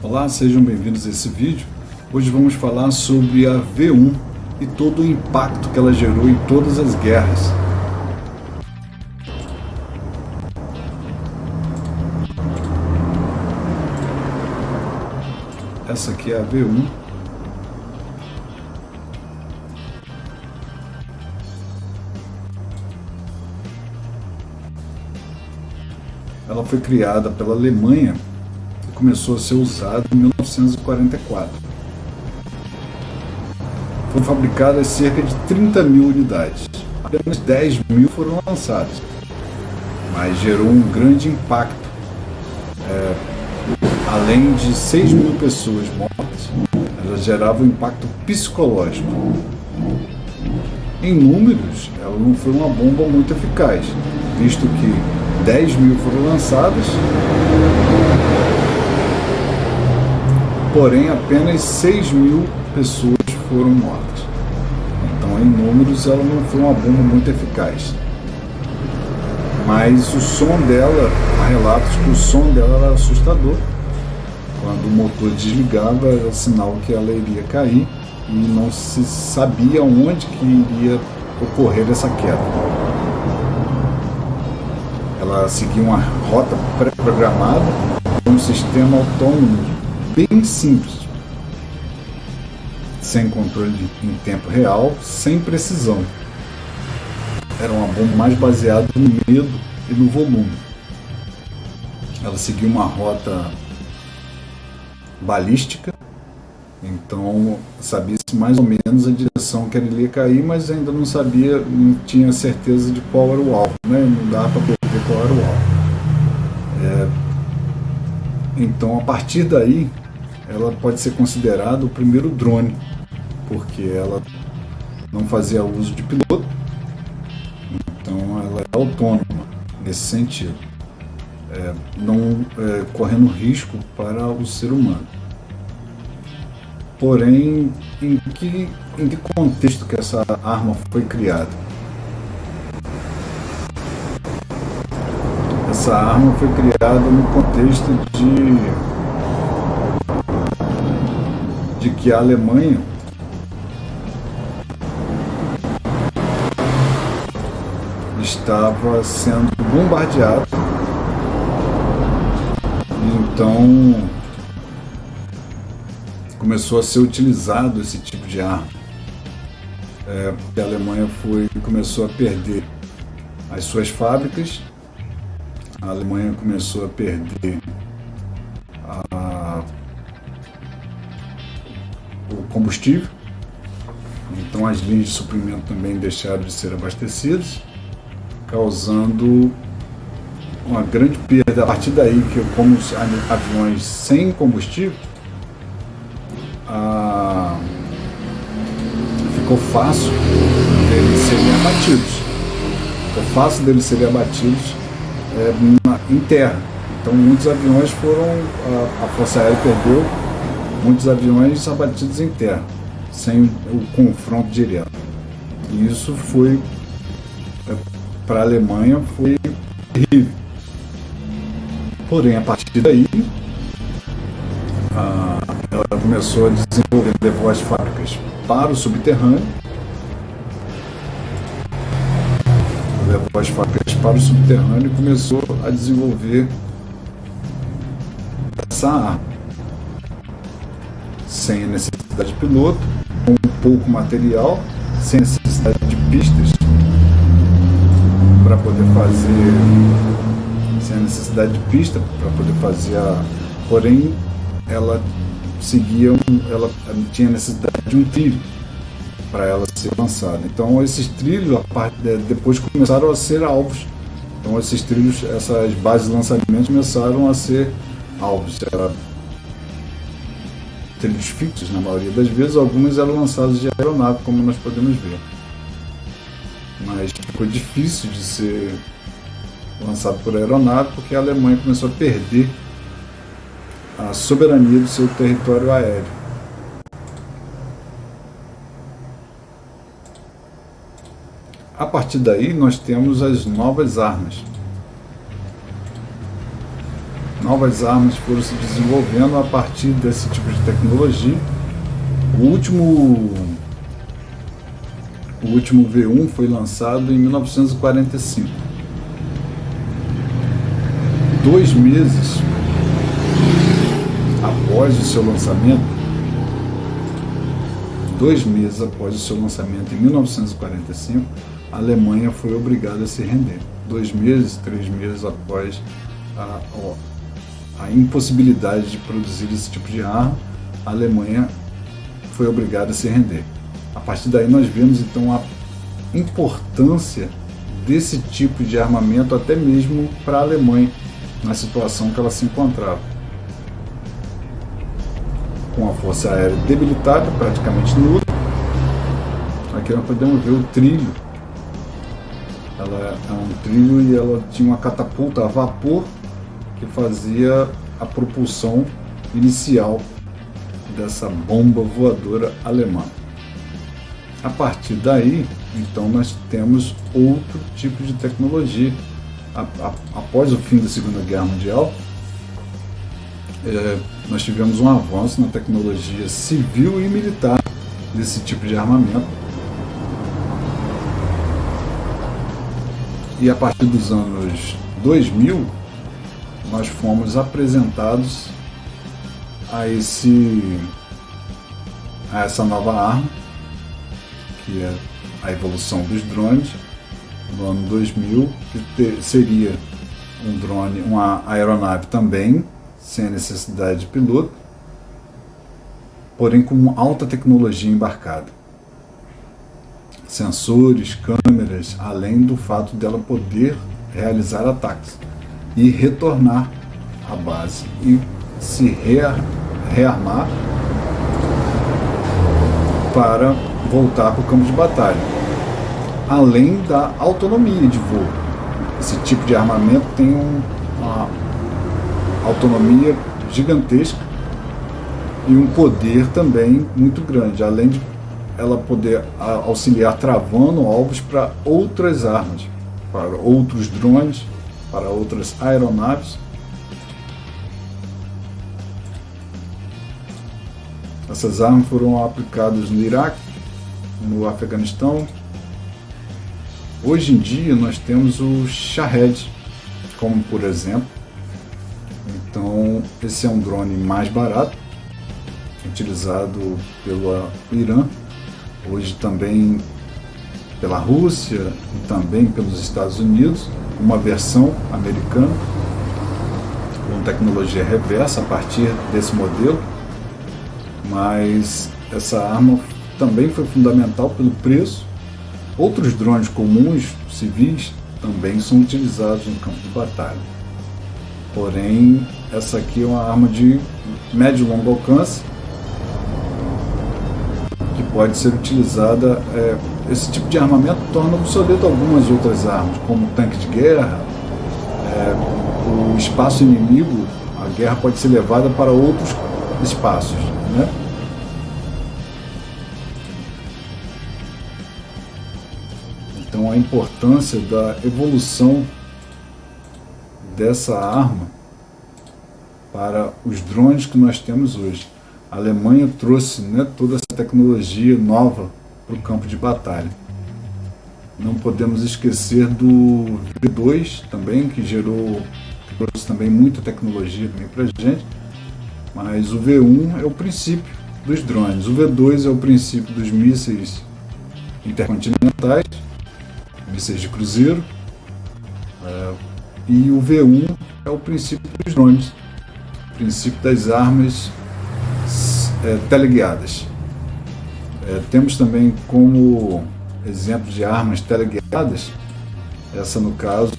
Olá, sejam bem-vindos a esse vídeo. Hoje vamos falar sobre a V1 e todo o impacto que ela gerou em todas as guerras. Essa aqui é a V1. Ela foi criada pela Alemanha e começou a ser usada em 1944. Foram fabricadas cerca de 30 mil unidades. Apenas 10 mil foram lançadas, mas gerou um grande impacto. Além de 6 mil pessoas mortas, ela gerava um impacto psicológico. Em números, ela não foi uma bomba muito eficaz, visto que 10 mil foram lançadas, porém apenas 6 mil pessoas foram mortas. Então, em números, ela não foi uma bomba muito eficaz. Mas o som dela, há relatos que o som dela era assustador. Quando o motor desligava, era sinal que ela iria cair e não se sabia onde que iria ocorrer essa queda. Ela seguia uma rota pré-programada, um sistema autônomo bem simples, sem controle em tempo real, sem precisão. Era uma bomba mais baseada no medo e no volume. Ela seguia uma rota balística, então sabia-se mais ou menos a direção que ela iria cair, mas ainda não sabia, não tinha certeza de qual era o alvo, né? Não dava para prever qual era o alvo. Então, a partir daí, ela pode ser considerada o primeiro drone, porque ela não fazia uso de piloto, então ela é autônoma nesse sentido, não correndo risco para o ser humano. Porém, em que contexto que essa arma foi criada? Essa arma foi criada no contexto de que a Alemanha estava sendo bombardeada, então começou a ser utilizado esse tipo de arma. A Alemanha começou a perder as suas fábricas, a Alemanha começou a perder o combustível, então as linhas de suprimento também deixaram de ser abastecidas, causando uma grande perda. A partir daí, que como os aviões sem combustível, ficou fácil deles serem abatidos. Em terra. Então muitos aviões a Força Aérea perdeu muitos aviões abatidos em terra, sem o confronto direto. E isso foi, para a Alemanha, foi terrível. Porém, a partir daí, ela começou a desenvolver, levou as fábricas para o subterrâneo, e começou a desenvolver essa arma, sem a necessidade de piloto, com pouco material, sem necessidade de pistas para poder fazer, porém ela tinha necessidade de um trilho para ela ser lançada. Então esses trilhos depois começaram a ser alvos. Então esses trilhos, essas bases de lançamento começaram a ser alvos. Eram trilhos fixos na maioria das vezes, algumas eram lançadas de aeronave, como nós podemos ver. Mas ficou difícil de ser lançado por aeronave porque a Alemanha começou a perder a soberania do seu território aéreo. A partir daí, nós temos as novas armas. novas armas foram se desenvolvendo a partir desse tipo de tecnologia. O último V1 foi lançado em 1945. 2 meses após o seu lançamento, 2 meses após o seu lançamento, em 1945, a Alemanha foi obrigada a se render. 2 meses, 3 meses após a impossibilidade de produzir esse tipo de arma, a Alemanha foi obrigada a se render. A partir daí nós vemos então a importância desse tipo de armamento até mesmo para a Alemanha, na situação que ela se encontrava. Com a força aérea debilitada, praticamente nula. Aqui nós podemos ver o trilho. Ela é um trilho e ela tinha uma catapulta a vapor que fazia a propulsão inicial dessa bomba voadora alemã. A partir daí, então, nós temos outro tipo de tecnologia. Após o fim da Segunda Guerra Mundial, nós tivemos um avanço na tecnologia civil e militar desse tipo de armamento. E a partir dos anos 2000, nós fomos apresentados a essa nova arma, que é a evolução dos drones, no ano 2000, que seria um drone, uma aeronave também, sem a necessidade de piloto, porém com alta tecnologia embarcada. Sensores, câmeras, além do fato dela poder realizar ataques e retornar à base e se rearmar para voltar para o campo de batalha, além da autonomia de voo. Esse tipo de armamento tem uma autonomia gigantesca e um poder também muito grande, além de ela poder auxiliar travando alvos para outras armas, para outros drones, para outras aeronaves. Essas armas foram aplicadas no Iraque, no Afeganistão. Hoje em dia nós temos o Shahed, como por exemplo. Então esse é um drone mais barato, utilizado pelo Irã, hoje também pela Rússia e também pelos Estados Unidos, uma versão americana com tecnologia reversa a partir desse modelo. Mas essa arma também foi fundamental pelo preço. Outros drones comuns, civis, também são utilizados no campo de batalha. Porém, essa aqui é uma arma de médio e longo alcance, que pode ser utilizada. Esse tipo de armamento torna obsoleto algumas outras armas, como tanque de guerra, o espaço inimigo. A guerra pode ser levada para outros espaços, né? Então a importância da evolução dessa arma para os drones que nós temos hoje. A Alemanha trouxe, né, toda essa tecnologia nova para o campo de batalha. Não podemos esquecer do V2 também, que trouxe também muita tecnologia para a gente. Mas o V1 é o princípio dos drones, o V2 é o princípio dos mísseis intercontinentais, mísseis de cruzeiro, e o V1 é o princípio dos drones, o princípio das armas teleguiadas. Temos também como exemplo de armas teleguiadas, essa no caso,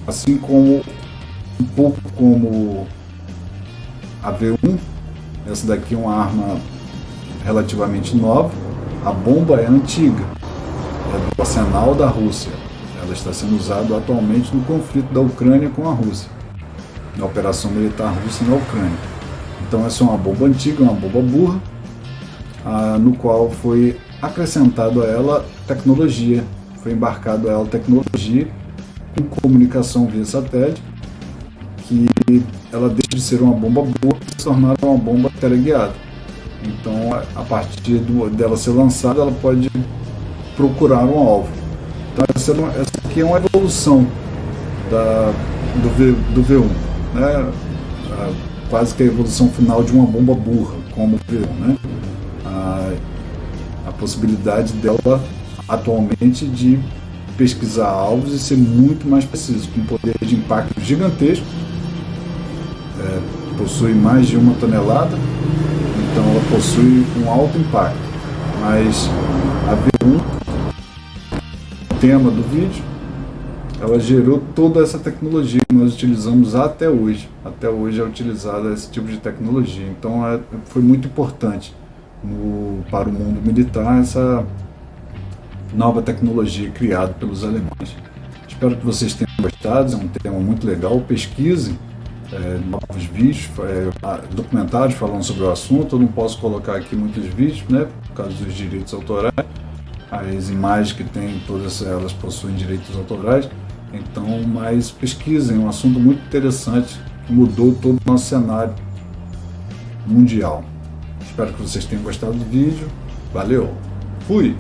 assim como um pouco como a V1, essa daqui é uma arma relativamente nova, a bomba é antiga, é do arsenal da Rússia, ela está sendo usada atualmente no conflito da Ucrânia com a Rússia, na operação militar russa na Ucrânia. Então essa é uma bomba antiga, uma bomba burra, no qual foi acrescentado a ela tecnologia, foi embarcado a ela tecnologia com comunicação via satélite, que ela deixa de ser uma bomba boa e se tornar uma bomba teleguiada. Então, a partir dela ser lançada, ela pode procurar um alvo. Então, essa aqui é uma evolução do V1, né? Quase que a evolução final de uma bomba burra, como o V1, né? A possibilidade dela atualmente de pesquisar alvos e ser muito mais preciso, com poder de impacto gigantesco, possui mais de 1 tonelada, então ela possui um alto impacto. Mas a V1, o tema do vídeo, ela gerou toda essa tecnologia que nós utilizamos até hoje. Até hoje é utilizada esse tipo de tecnologia. Então foi muito importante para o mundo militar essa nova tecnologia criada pelos alemães. Espero que vocês tenham gostado, é um tema muito legal. Pesquisem novos vídeos, documentários falando sobre o assunto. Eu não posso colocar aqui muitos vídeos, né, por causa dos direitos autorais. As imagens que tem, todas elas possuem direitos autorais. Então, mas pesquisem, é um assunto muito interessante que mudou todo o nosso cenário mundial. Espero que vocês tenham gostado do vídeo. Valeu! Fui!